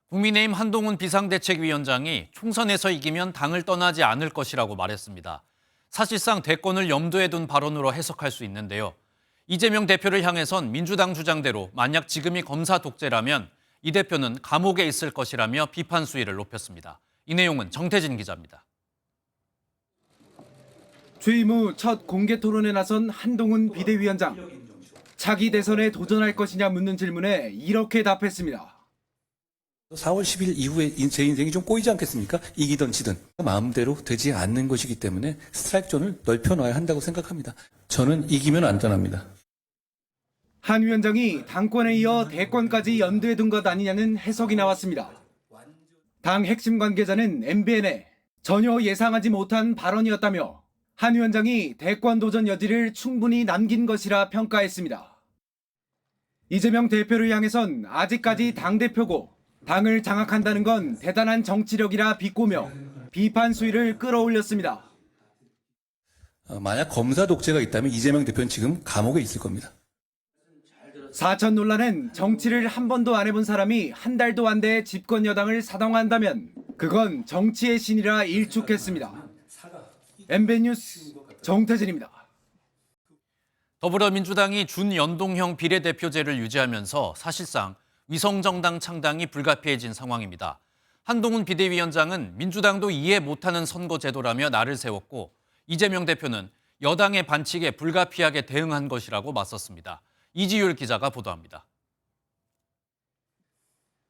국민의힘 한동훈 비상대책위원장이 총선에서 이기면 당을 떠나지 않을 것이라고 말했습니다. 사실상 대권을 염두에 둔 발언으로 해석할 수 있는데요. 이재명 대표를 향해선 민주당 주장대로 만약 지금이 검사 독재라면 이 대표는 감옥에 있을 것이라며 비판 수위를 높였습니다. 이 내용은 정태진 기자입니다. 취임 후 첫 공개 토론에 나선 한동훈 비대위원장. 차기 대선에 도전할 것이냐 묻는 질문에 이렇게 답했습니다. 4월 10일 이후에 제 인생이 좀 꼬이지 않겠습니까? 이기든 지든 마음대로 되지 않는 것이기 때문에 스트라이크 존을 넓혀놔야 한다고 생각합니다. 저는 이기면 안 떠납니다. 한 위원장이 당권에 이어 대권까지 염두에 둔 것 아니냐는 해석이 나왔습니다. 당 핵심 관계자는 MBN에 전혀 예상하지 못한 발언이었다며 한 위원장이 대권 도전 여지를 충분히 남긴 것이라 평가했습니다. 이재명 대표를 향해선 아직까지 당대표고 당을 장악한다는 건 대단한 정치력이라 비꼬며 비판 수위를 끌어올렸습니다. 만약 검사 독재가 있다면 이재명 대표는 지금 감옥에 있을 겁니다. 사천 논란은 정치를 한 번도 안 해본 사람이 한 달도 안 돼 집권 여당을 사당한다면 그건 정치의 신이라 일축했습니다. MBN 뉴스 정태진입니다. 더불어민주당이 준연동형 비례대표제를 유지하면서 사실상 위성정당 창당이 불가피해진 상황입니다. 한동훈 비대위원장은 민주당도 이해 못하는 선거제도라며 날을 세웠고 이재명 대표는 여당의 반칙에 불가피하게 대응한 것이라고 맞섰습니다. 이지율 기자가 보도합니다.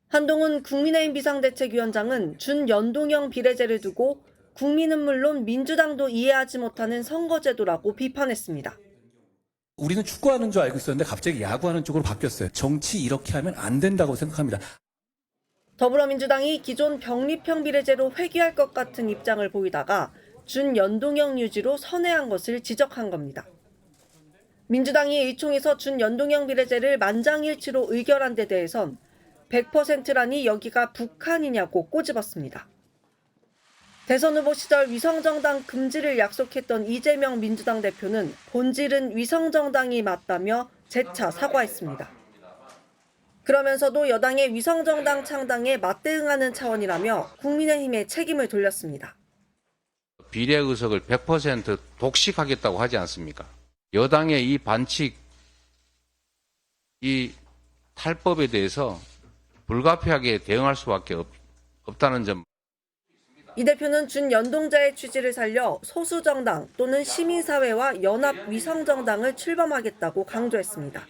한동훈 국민의힘 비상대책위원장은 준연동형 비례제를 두고 국민은 물론 민주당도 이해하지 못하는 선거제도라고 비판했습니다. 우리는 축구하는 줄 알고 있었는데 갑자기 야구하는 쪽으로 바뀌었어요. 정치 이렇게 하면 안 된다고 생각합니다. 더불어민주당이 기존 병립형 비례제로 회귀할 것 같은 입장을 보이다가 준연동형 유지로 선회한 것을 지적한 겁니다. 민주당이 의총에서 준연동형 비례제를 만장일치로 의결한 데 대해선 100%라니 여기가 북한이냐고 꼬집었습니다. 대선 후보 시절 위성정당 금지를 약속했던 이재명 민주당 대표는 본질은 위성정당이 맞다며 재차 사과했습니다. 그러면서도 여당의 위성정당 창당에 맞대응하는 차원이라며 국민의힘에 책임을 돌렸습니다. 비례 의석을 100% 독식하겠다고 하지 않습니까? 여당의 이 반칙, 이 탈법에 대해서 불가피하게 대응할 수밖에 없다는 점. 이 대표는 준연동자의 취지를 살려 소수정당 또는 시민사회와 연합 위성정당을 출범하겠다고 강조했습니다.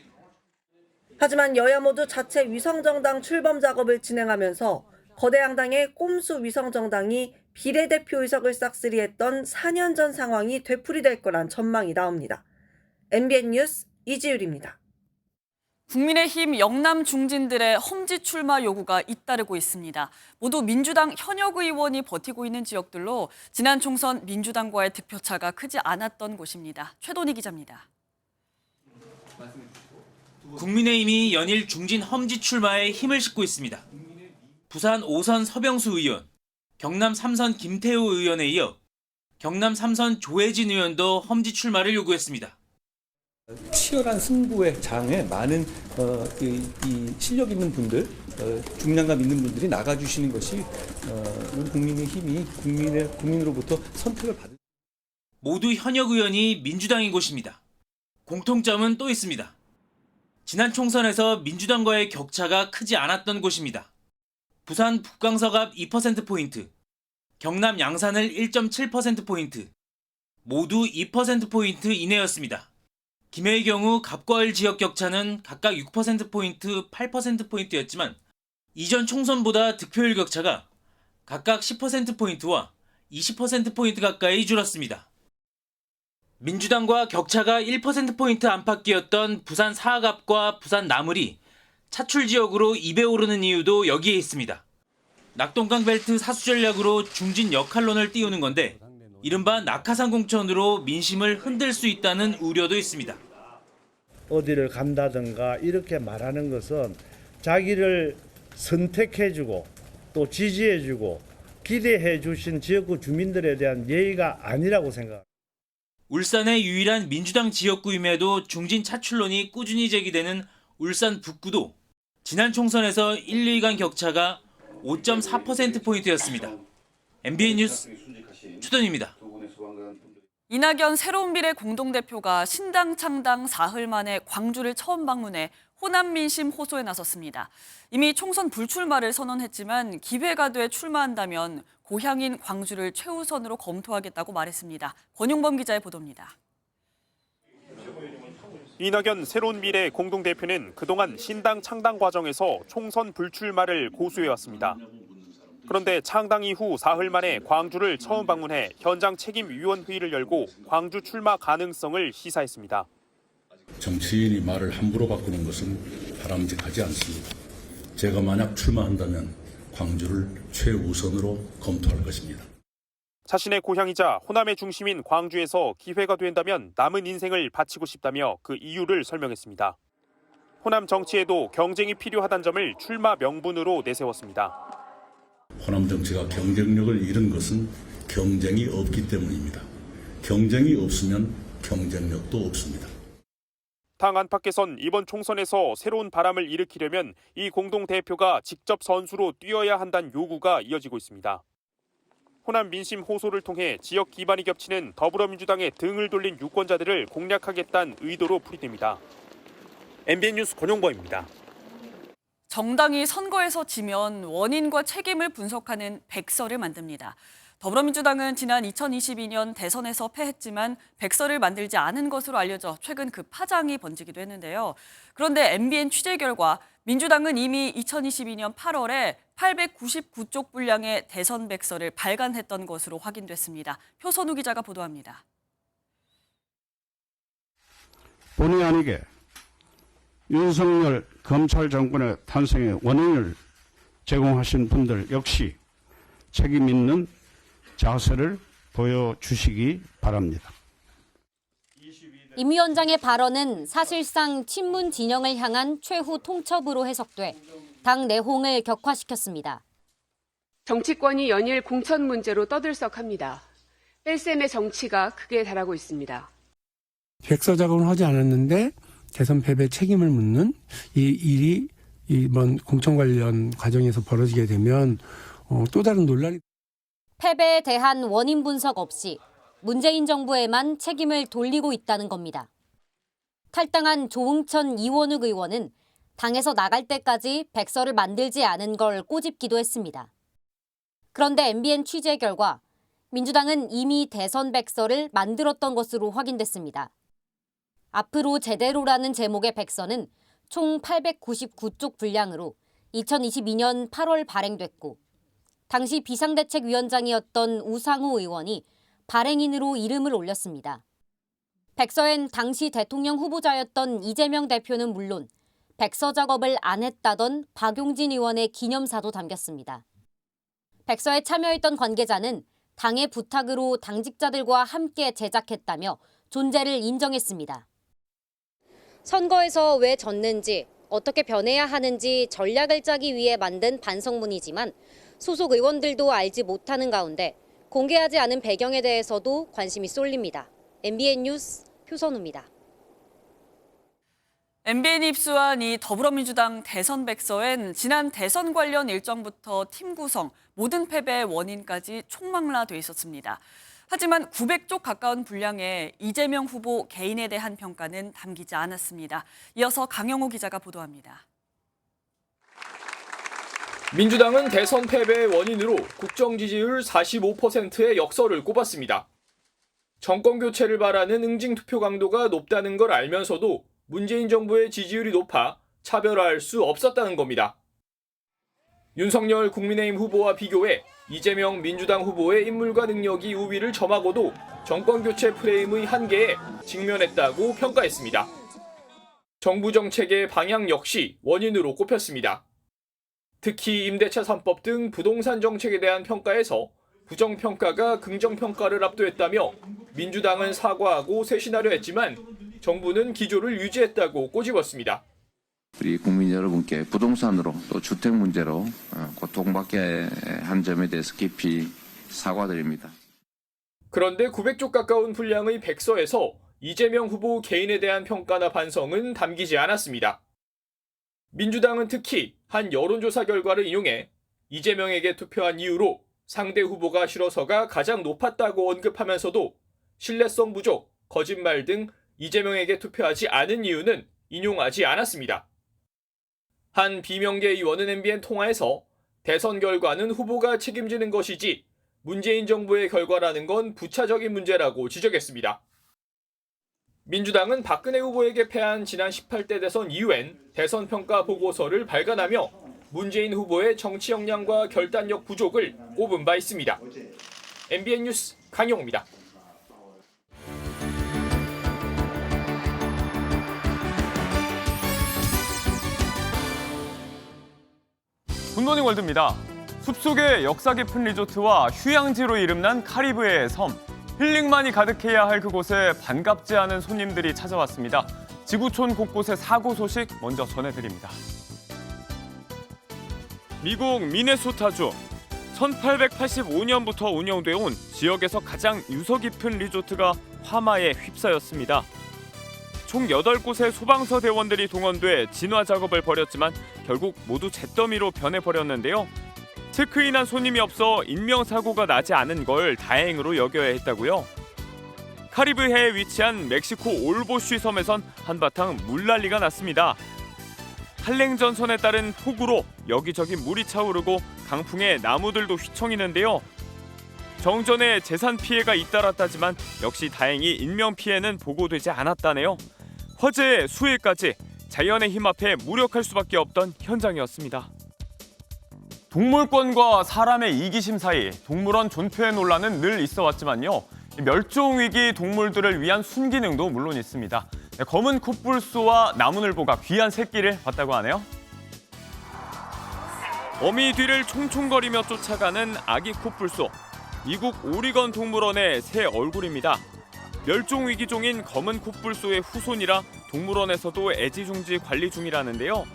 하지만 여야 모두 자체 위성정당 출범 작업을 진행하면서 거대 양당의 꼼수 위성정당이 비례대표 의석을 싹쓸이했던 4년 전 상황이 되풀이될 거란 전망이 나옵니다. MBN 뉴스 이지율입니다. 국민의힘 영남 중진들의 험지 출마 요구가 잇따르고 있습니다. 모두 민주당 현역 의원이 버티고 있는 지역들로 지난 총선 민주당과의 득표차가 크지 않았던 곳입니다. 최돈희 기자입니다. 국민의힘이 연일 중진 험지 출마에 힘을 싣고 있습니다. 부산 5선 서병수 의원, 경남 3선 김태우 의원에 이어 경남 3선 조혜진 의원도 험지 출마를 요구했습니다. 치열한 승부의 장에 많은 이 실력 있는 분들, 중량감 있는 분들이 나가주시는 것이 우리 국민의 힘이 국민으로부터 선택을 받을. 모두 현역 의원이 민주당인 곳입니다. 공통점은 또 있습니다. 지난 총선에서 민주당과의 격차가 크지 않았던 곳입니다. 부산 북광석 앞 2%포인트, 경남 양산을 1.7%포인트, 모두 2%포인트 이내였습니다. 김해의 경우 갑과을 지역 격차는 각각 6%포인트, 8%포인트였지만 이전 총선보다 득표율 격차가 각각 10%포인트와 20%포인트 가까이 줄었습니다. 민주당과 격차가 1%포인트 안팎이었던 부산 사갑과 부산 나물이 차출 지역으로 2배 오르는 이유도 여기에 있습니다. 낙동강 벨트 사수 전략으로 중진 역할론을 띄우는 건데 이른바 낙하산 공천으로 민심을 흔들 수 있다는 우려도 있습니다. 어디를 간다든가 이렇게 말하는 것은 자기를 선택해주고 또 지지해주고 기대해주신 지역구 주민들에 대한 예의가 아니라고 생각합니다. 울산의 유일한 민주당 지역구임에도 중진 차출론이 꾸준히 제기되는 울산 북구도 지난 총선에서 1, 2간 격차가 5.4%포인트였습니다. MBN 뉴스 추던입니다. 이낙연 새로운미래 공동대표가 신당 창당 사흘 만에 광주를 처음 방문해 호남 민심 호소에 나섰습니다. 이미 총선 불출마를 선언했지만 기회가 돼 출마한다면 고향인 광주를 최우선으로 검토하겠다고 말했습니다. 권용범 기자의 보도입니다. 이낙연 새로운미래 공동대표는 그동안 신당 창당 과정에서 총선 불출마를 고수해왔습니다. 그런데 창당 이후 사흘 만에 광주를 처음 방문해 현장 책임위원회의를 열고 광주 출마 가능성을 시사했습니다. 정치인이 말을 함부로 바꾸는 것은 바람직하지 않습니다. 제가 만약 출마한다면 광주를 최우선으로 검토할 것입니다. 자신의 고향이자 호남의 중심인 광주에서 기회가 된다면 남은 인생을 바치고 싶다며 그 이유를 설명했습니다. 호남 정치에도 경쟁이 필요하다는 점을 출마 명분으로 내세웠습니다. 호남 정치가 경쟁력을 잃은 것은 경쟁이 없기 때문입니다. 경쟁이 없으면 경쟁력도 없습니다. 당 안팎에선 이번 총선에서 새로운 바람을 일으키려면 이 공동대표가 직접 선수로 뛰어야 한다는 요구가 이어지고 있습니다. 호남 민심 호소를 통해 지역 기반이 겹치는 더불어민주당의 등을 돌린 유권자들을 공략하겠다는 의도로 풀이됩니다. MBN 뉴스 권용범입니다. 정당이 선거에서 지면 원인과 책임을 분석하는 백서를 만듭니다. 더불어민주당은 지난 2022년 대선에서 패했지만 백서를 만들지 않은 것으로 알려져 최근 그 파장이 번지기도 했는데요. 그런데 MBN 취재 결과 민주당은 이미 2022년 8월에 899쪽 분량의 대선 백서를 발간했던 것으로 확인됐습니다. 표선우 기자가 보도합니다. 본의 아니게 윤석열 검찰 정권의 탄생의 원인을 제공하신 분들 역시 책임 있는 자세를 보여주시기 바랍니다. 임 위원장의 발언은 사실상 친문 진영을 향한 최후 통첩으로 해석돼 당 내홍을 격화시켰습니다. 정치권이 연일 공천 문제로 떠들썩합니다. 뺄셈의 정치가 극에 달하고 있습니다. 백서 작업을 하지 않았는데 대선 패배 책임을 묻는 이 일이 이번 공천 관련 과정에서 벌어지게 되면 또 다른 논란이. 패배에 대한 원인 분석 없이 문재인 정부에만 책임을 돌리고 있다는 겁니다. 탈당한 조응천 이원욱 의원은 당에서 나갈 때까지 백서를 만들지 않은 걸 꼬집기도 했습니다. 그런데 MBN 취재 결과 민주당은 이미 대선 백서를 만들었던 것으로 확인됐습니다. 앞으로 제대로라는 제목의 백서는 총 899쪽 분량으로 2022년 8월 발행됐고 당시 비상대책위원장이었던 우상호 의원이 발행인으로 이름을 올렸습니다. 백서엔 당시 대통령 후보자였던 이재명 대표는 물론 백서 작업을 안 했다던 박용진 의원의 기념사도 담겼습니다. 백서에 참여했던 관계자는 당의 부탁으로 당직자들과 함께 제작했다며 존재를 인정했습니다. 선거에서 왜 졌는지, 어떻게 변해야 하는지 전략을 짜기 위해 만든 반성문이지만 소속 의원들도 알지 못하는 가운데 공개하지 않은 배경에 대해서도 관심이 쏠립니다. MBN 뉴스 표선우입니다. MBN이 입수한 이 더불어민주당 대선 백서엔 지난 대선 관련 일정부터 팀 구성, 모든 패배의 원인까지 총망라돼 있었습니다. 하지만 900쪽 가까운 분량에 이재명 후보 개인에 대한 평가는 담기지 않았습니다. 이어서 강영호 기자가 보도합니다. 민주당은 대선 패배의 원인으로 국정 지지율 45%의 역설을 꼽았습니다. 정권 교체를 바라는 응징 투표 강도가 높다는 걸 알면서도 문재인 정부의 지지율이 높아 차별화할 수 없었다는 겁니다. 윤석열 국민의힘 후보와 비교해 이재명 민주당 후보의 인물과 능력이 우위를 점하고도 정권교체 프레임의 한계에 직면했다고 평가했습니다. 정부 정책의 방향 역시 원인으로 꼽혔습니다. 특히 임대차 3법 등 부동산 정책에 대한 평가에서 부정평가가 긍정평가를 압도했다며 민주당은 사과하고 쇄신하려 했지만 정부는 기조를 유지했다고 꼬집었습니다. 우리 국민 여러분께 부동산으로 또 주택 문제로 고통받게 한 점에 대해서 깊이 사과드립니다. 그런데 900쪽 가까운 분량의 백서에서 이재명 후보 개인에 대한 평가나 반성은 담기지 않았습니다. 민주당은 특히 한 여론조사 결과를 인용해 이재명에게 투표한 이유로 상대 후보가 싫어서가 가장 높았다고 언급하면서도 신뢰성 부족, 거짓말 등 이재명에게 투표하지 않은 이유는 인용하지 않았습니다. 한 비명계 의원은 MBN 통화에서 대선 결과는 후보가 책임지는 것이지 문재인 정부의 결과라는 건 부차적인 문제라고 지적했습니다. 민주당은 박근혜 후보에게 패한 지난 18대 대선 이후엔 대선 평가 보고서를 발간하며 문재인 후보의 정치 역량과 결단력 부족을 꼽은 바 있습니다. MBN 뉴스 강용호입니다. 굿모닝 월드입니다. 숲속의 역사 깊은 리조트와 휴양지로 이름난 카리브해의 섬. 힐링만이 가득해야 할 그곳에 반갑지 않은 손님들이 찾아왔습니다. 지구촌 곳곳의 사고 소식 먼저 전해드립니다. 미국 미네소타주. 1885년부터 운영되어 온 지역에서 가장 유서 깊은 리조트가 화마에 휩싸였습니다. 총 8곳의 소방서 대원들이 동원돼 진화 작업을 벌였지만 결국 모두 잿더미로 변해버렸는데요. 체크인한 손님이 없어 인명사고가 나지 않은 걸 다행으로 여겨야 했다고요. 카리브해에 위치한 멕시코 올보쉬 섬에선 한바탕 물난리가 났습니다. 한랭전선에 따른 폭우로 여기저기 물이 차오르고 강풍에 나무들도 휘청이는데요. 정전에 재산 피해가 잇따랐다지만 역시 다행히 인명 피해는 보고되지 않았다네요. 화재의 수해까지 자연의 힘 앞에 무력할 수밖에 없던 현장이었습니다. 동물권과 사람의 이기심 사이 동물원 존폐 논란은 늘 있어왔지만요. 멸종위기 동물들을 위한 순기능도 물론 있습니다. 검은 콧불소와 나무늘보가 귀한 새끼를 봤다고 하네요. 어미 뒤를 총총거리며 쫓아가는 아기 콧불소. 미국 오리건 동물원의 새 얼굴입니다. 멸종위기종인 검은 콧불소의 후손이라 동물원에서도 애지중지 관리 중이라는데요.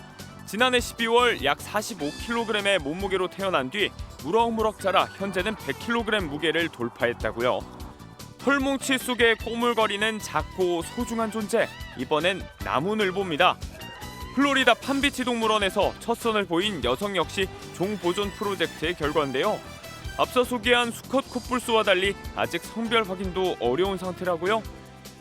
지난해 12월 약 45kg의 몸무게로 태어난 뒤 무럭무럭 자라 현재는 100kg 무게를 돌파했다고요. 털뭉치 속에 꼬물거리는 작고 소중한 존재, 이번엔 나무늘보입니다. 플로리다 판비치 동물원에서 첫 선을 보인 여성 역시 종보존 프로젝트의 결과인데요. 앞서 소개한 수컷 콧불소와 달리 아직 성별 확인도 어려운 상태라고요.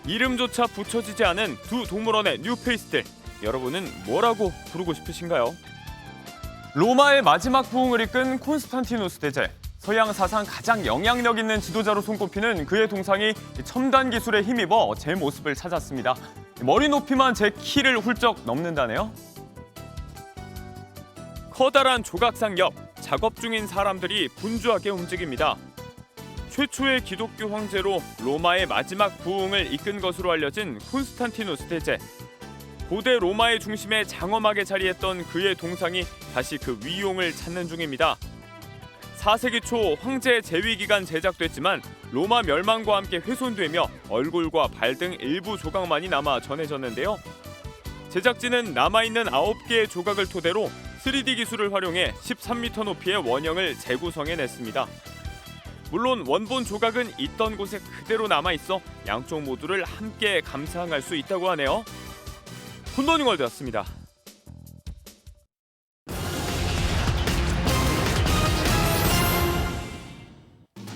이름조차 붙여지지 않은 두 동물원의 뉴페이스들, 여러분은 뭐라고 부르고 싶으신가요? 로마의 마지막 부흥을 이끈 콘스탄티누스 대제. 서양 사상 가장 영향력 있는 지도자로 손꼽히는 그의 동상이 첨단 기술에 힘입어 제 모습을 찾았습니다. 머리 높이만 제 키를 훌쩍 넘는다네요. 커다란 조각상 옆, 작업 중인 사람들이 분주하게 움직입니다. 최초의 기독교 황제로 로마의 마지막 부흥을 이끈 것으로 알려진 콘스탄티누스 대제. 고대 로마의 중심에 장엄하게 자리했던 그의 동상이 다시 그 위용을 찾는 중입니다. 4세기 초 황제 재위 기간 제작됐지만 로마 멸망과 함께 훼손되며 얼굴과 발 등 일부 조각만이 남아 전해졌는데요. 제작진은 남아있는 9개의 조각을 토대로 3D 기술을 활용해 13m 높이의 원형을 재구성해냈습니다. 물론 원본 조각은 있던 곳에 그대로 남아있어 양쪽 모두를 함께 감상할 수 있다고 하네요. 굿모닝 월드였습니다.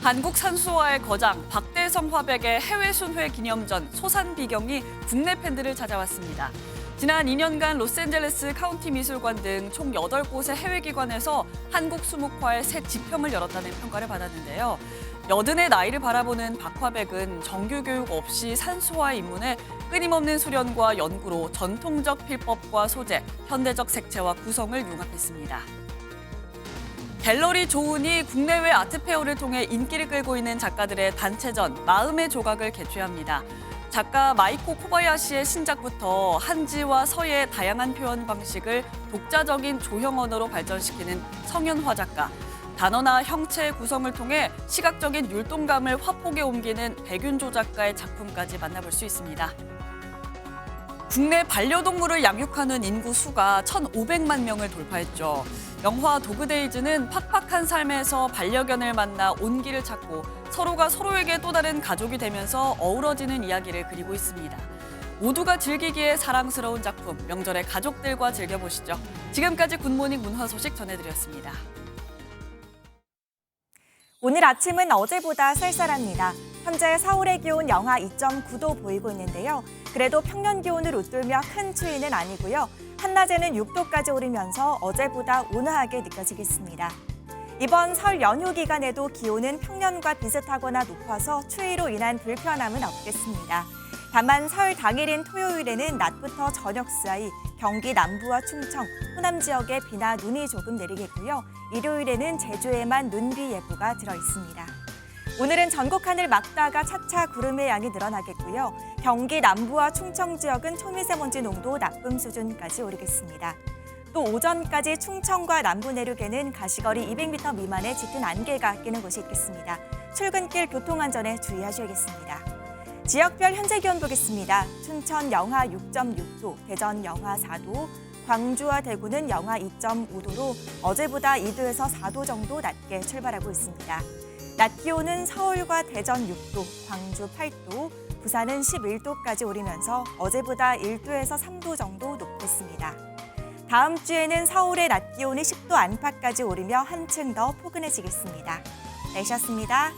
한국 산수와의 거장 박대성 화백의 해외 순회 기념전 소산 비경이 국내 팬들을 찾아왔습니다. 지난 2년간 로스앤젤레스 카운티 미술관 등 총 8곳의 해외 기관에서 한국 수묵화의 새 지평을 열었다는 평가를 받았는데요. 여든의 나이를 바라보는 박 화백은 정규 교육 없이 산수화에 입문해 끊임없는 수련과 연구로 전통적 필법과 소재, 현대적 색채와 구성을 융합했습니다. 갤러리 조은이 국내외 아트페어를 통해 인기를 끌고 있는 작가들의 단체전 마음의 조각을 개최합니다. 작가 마이코 코바야시의 신작부터 한지와 서예의 다양한 표현 방식을 독자적인 조형 언어로 발전시키는 성현화 작가, 단어나 형체의 구성을 통해 시각적인 율동감을 화폭에 옮기는 백윤조 작가의 작품까지 만나볼 수 있습니다. 국내 반려동물을 양육하는 인구 수가 1,500만 명을 돌파했죠. 영화 도그데이즈는 팍팍한 삶에서 반려견을 만나 온기를 찾고 서로가 서로에게 또 다른 가족이 되면서 어우러지는 이야기를 그리고 있습니다. 모두가 즐기기에 사랑스러운 작품, 명절에 가족들과 즐겨보시죠. 지금까지 굿모닝 문화 소식 전해드렸습니다. 오늘 아침은 어제보다 쌀쌀합니다. 현재 서울의 기온 영하 2.9도 보이고 있는데요. 그래도 평년 기온을 웃돌며 큰 추위는 아니고요. 한낮에는 6도까지 오르면서 어제보다 온화하게 느껴지겠습니다. 이번 설 연휴 기간에도 기온은 평년과 비슷하거나 높아서 추위로 인한 불편함은 없겠습니다. 다만 설 당일인 토요일에는 낮부터 저녁 사이 경기 남부와 충청, 호남 지역에 비나 눈이 조금 내리겠고요. 일요일에는 제주에만 눈비 예보가 들어 있습니다. 오늘은 전국 하늘 막다가 차차 구름의 양이 늘어나겠고요. 경기 남부와 충청 지역은 초미세먼지 농도 나쁨 수준까지 오르겠습니다. 또 오전까지 충청과 남부 내륙에는 가시거리 200m 미만의 짙은 안개가 끼는 곳이 있겠습니다. 출근길 교통안전에 주의하셔야겠습니다. 지역별 현재 기온 보겠습니다. 춘천 영하 6.6도, 대전 영하 4도, 광주와 대구는 영하 2.5도로 어제보다 2도에서 4도 정도 낮게 출발하고 있습니다. 낮 기온은 서울과 대전 6도, 광주 8도, 부산은 11도까지 오르면서 어제보다 1도에서 3도 정도 높겠습니다. 다음 주에는 서울의 낮 기온이 10도 안팎까지 오르며 한층 더 포근해지겠습니다. 날씨였습니다.